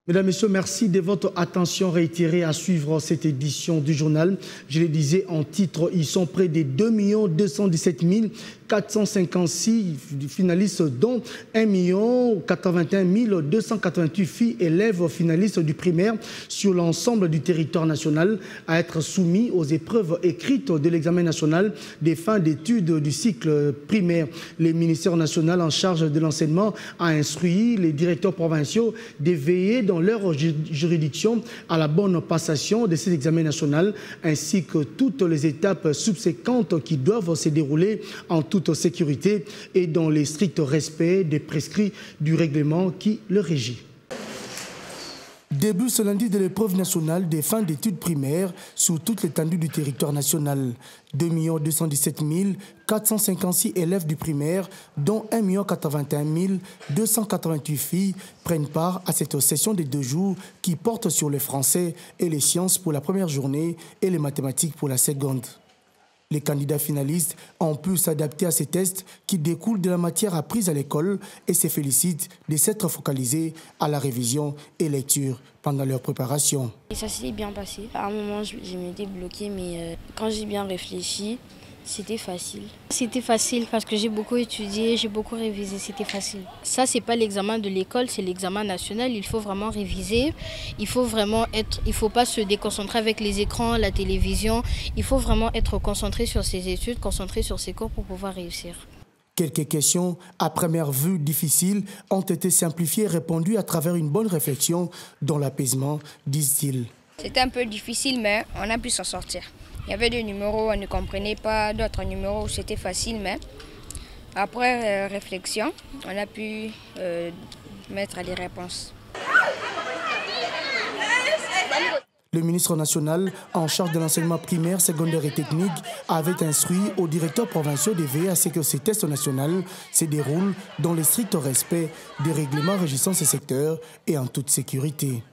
Mesdames, Messieurs, merci de votre attention réitérée à suivre cette édition du journal. Je le disais en titre, ils sont près de 2 217 456 finalistes, dont 1 081 288 filles élèves finalistes du primaire sur l'ensemble du territoire national à être soumis aux épreuves écrites de l'examen national des fins d'études du cycle primaire. Le ministère national en charge de l'enseignement a instruit les directeurs provinciaux de veiller dans leur juridiction à la bonne passation de ces examens nationaux ainsi que toutes les étapes subséquentes qui doivent se dérouler en toute sécurité et dans le strict respect des prescrits du règlement qui le régit. Début ce lundi de l'épreuve nationale des fins d'études primaires sur toute l'étendue du territoire national. 2 217 456 élèves du primaire, dont 1 081 288 filles, prennent part à cette session de 2 jours qui porte sur le français et les sciences pour la première journée et les mathématiques pour la seconde. Les candidats finalistes ont pu s'adapter à ces tests qui découlent de la matière apprise à l'école et se félicitent de s'être focalisés à la révision et lecture pendant leur préparation. Et ça s'est bien passé. À un moment, je m'étais bloquée, mais quand j'ai bien réfléchi, c'était facile. C'était facile parce que j'ai beaucoup étudié, j'ai beaucoup révisé, c'était facile. Ça, c'est pas l'examen de l'école, c'est l'examen national. Il faut vraiment réviser, il faut pas se déconcentrer avec les écrans, la télévision. Il faut vraiment être concentré sur ses études, concentré sur ses cours pour pouvoir réussir. Quelques questions, à première vue difficiles, ont été simplifiées et répondues à travers une bonne réflexion dans l'apaisement, disent-ils. C'était un peu difficile, mais on a pu s'en sortir. Il y avait des numéros, on ne comprenait pas, d'autres numéros, c'était facile, mais après réflexion, on a pu mettre les réponses. Le ministre national en charge de l'enseignement primaire, secondaire et technique avait instruit aux directeurs provinciaux de veiller à ce que ces tests nationaux se déroulent dans le strict respect des règlements régissant ces secteurs et en toute sécurité.